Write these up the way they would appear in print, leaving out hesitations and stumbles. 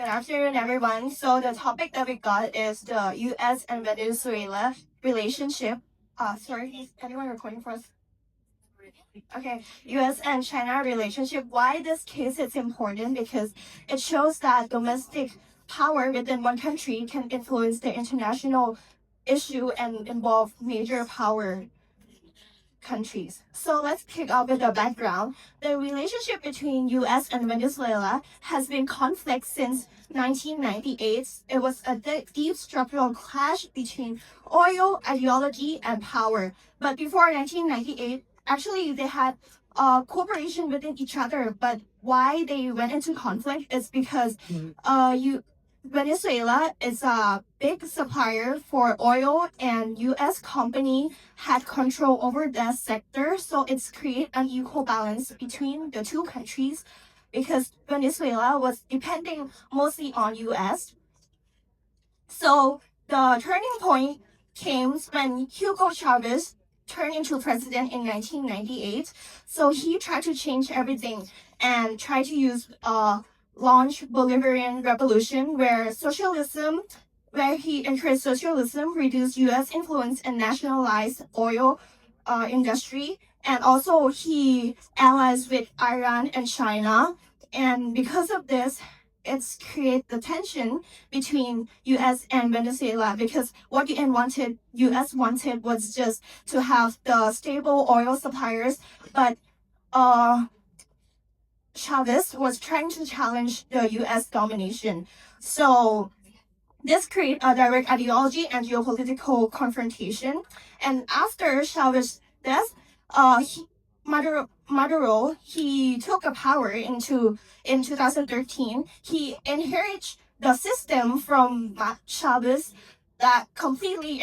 Good afternoon, everyone. So the topic that we got is the U.S. and Venezuela relationship. Sorry, is anyone recording for us? Okay, U.S. and China relationship. Why this case is important? Because it shows that domestic power within one country can influence the international issue and involve major power countries. So let's kick off with the background. The relationship between US and Venezuela has been conflict since 1998. It was a deep structural clash between oil, ideology, and power. But before 1998, actually they had cooperation within each other. But why they went into conflict is because you Venezuela is a big supplier for oil, and U.S. company had control over that sector, so it's create an equal balance between the two countries because Venezuela was depending mostly on U.S. So the turning point came when Hugo Chavez turned into president in 1998. So he tried to change everything and tried to use launch Bolivarian revolution where he encouraged socialism, reduced U.S. influence, and nationalized oil industry. And also he allies with Iran and China. And because of this, it's create the tension between U.S. and Venezuela because what U.S. wanted was just to have the stable oil suppliers, but Chavez was trying to challenge the U.S. domination. So this created a direct ideology and geopolitical confrontation. And after Chavez's death, Maduro he took a power in 2013. He inherited the system from Chavez that completely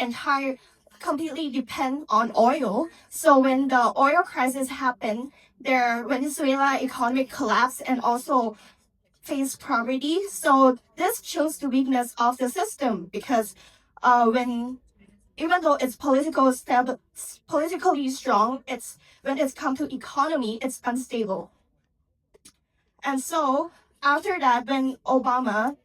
depend on oil. So when the oil crisis happened, their Venezuela economic collapse and also face poverty. So this shows the weakness of the system because when even though it's politically strong, it's when it's come to economy, it's unstable. And so after that, when Obama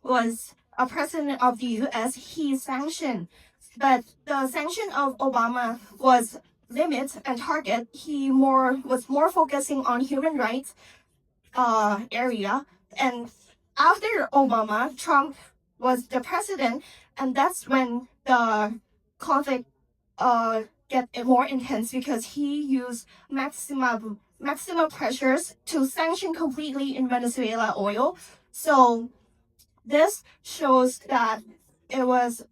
was a president of the U.S., he sanctioned, but the sanction of Obama was limit and target. He was more focusing on human rights area. And after Obama, Trump was the president, and that's when the conflict get more intense because he used maximum pressures to sanction completely in Venezuela oil. So this shows that it was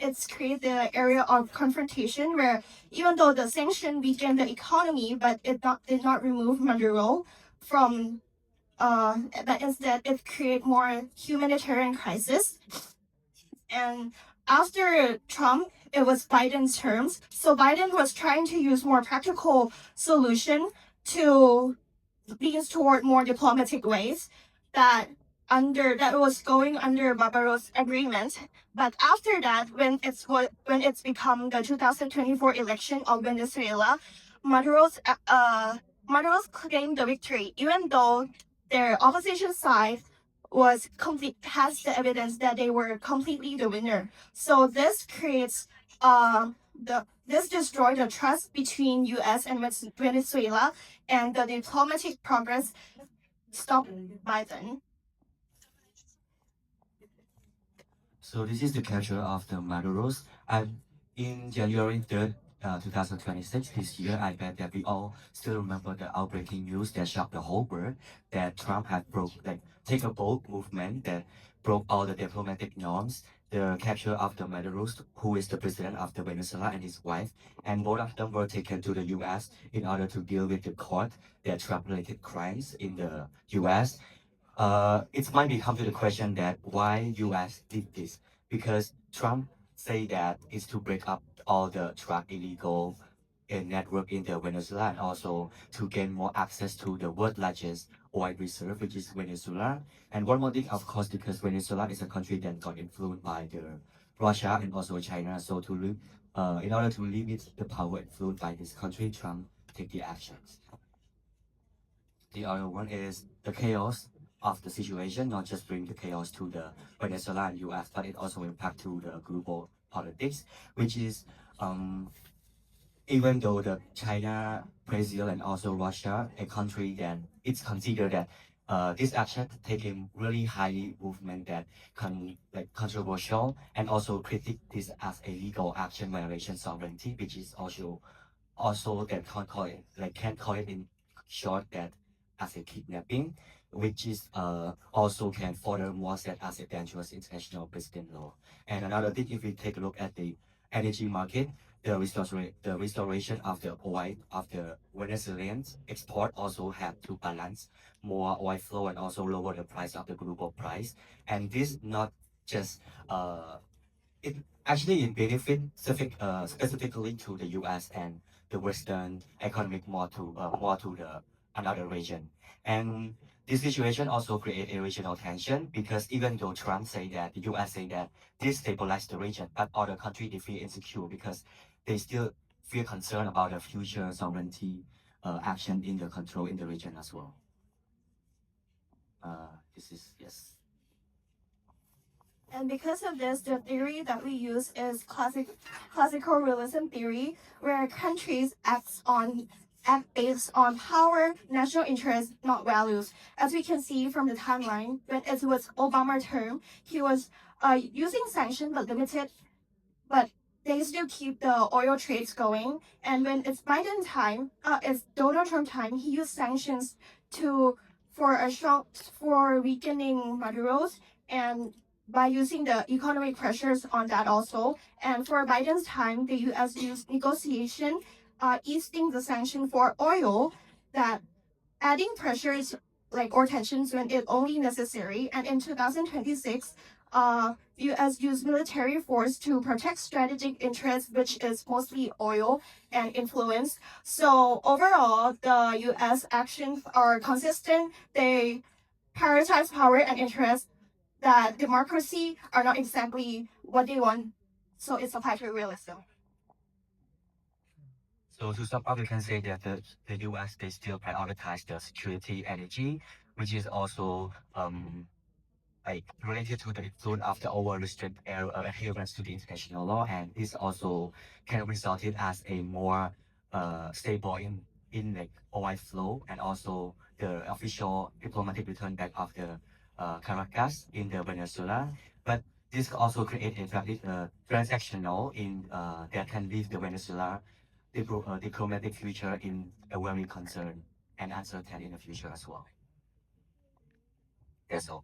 it's created the area of confrontation where even though the sanction weakened the economy, but did not remove Maduro from but instead it created more humanitarian crisis. And after Trump, it was Biden's terms. So Biden was trying to use more practical solution to lean toward more diplomatic ways that was going under Barbaros agreement. But after that, when it's become the 2024 election of Venezuela, Maduro's claimed the victory, even though their opposition side has the evidence that they were completely the winner. So this creates this destroyed the trust between U.S. and Venezuela, and the diplomatic progress stopped by then. So this is the capture of the Maduros. In January 3rd, 2026, this year, I bet that we all still remember the outbreaking news that shocked the whole world, that Trump had take a bold movement that broke all the diplomatic norms, the capture of the Maduros, who is the president of the Venezuela, and his wife, and both of them were taken to the U.S. in order to deal with the court that Trump-related crimes in the U.S. It might become to the question that why U.S. did this, because Trump say that it's to break up all the drug illegal network in the Venezuela and also to gain more access to the world largest oil reserve, which is Venezuela. And one more thing, of course, because Venezuela is a country that got influenced by the Russia and also China. So in order to limit the power influenced by this country, Trump take the actions. The other one is the chaos of the situation, not just bring the chaos to the Venezuela and US, but it also impact to the global politics, which is even though the China, Brazil, and also Russia, a country that it's considered that this action taking really high movement that like controversial and also critique this as a legal action violation sovereignty, which is also that can't call it in short that as a kidnapping, which is also can furthermore set as a dangerous international precedent law. And another thing, if we take a look at the energy market, the restoration of the oil of the Venezuelan export also have to balance more oil flow and also lower the price of the global price. And this not just it actually it benefit specifically to the U.S. and the Western economic more to the another region. And this situation also create a regional tension because even though Trump say that the U.S. say that this stabilize the region, but other countries they feel insecure because they still feel concerned about the future sovereignty action in the control in the region as well. This is yes. And because of this, the theory that we use is classical realism theory, where countries act based on power, national interest, not values. As we can see from the timeline, when it was Obama term, he was using sanctions but limited, but they still keep the oil trades going. And when it's Biden time, it's Donald Trump time, he used sanctions to for weakening Maduro's and by using the economic pressures on that also. And for Biden's time, the U.S. used negotiation, easing the sanction for oil, that adding pressures like or tensions when it only necessary. And in 2026, U.S. used military force to protect strategic interests, which is mostly oil and influence. So overall, the U.S. actions are consistent. They prioritize power and interest. That democracy are not exactly what they want. So it's a realism. So to sum up, we can say that the U.S. they still prioritize the security energy, which is also like related to the influence of the over restrict adherence to the international law, and this also can result in as a more stable in like oil flow and also the official diplomatic return back of the Caracas in the Venezuela. But this also create a transactional in that can leave the Venezuela diplomatic future in a very concern and uncertain in the future as well. That's all.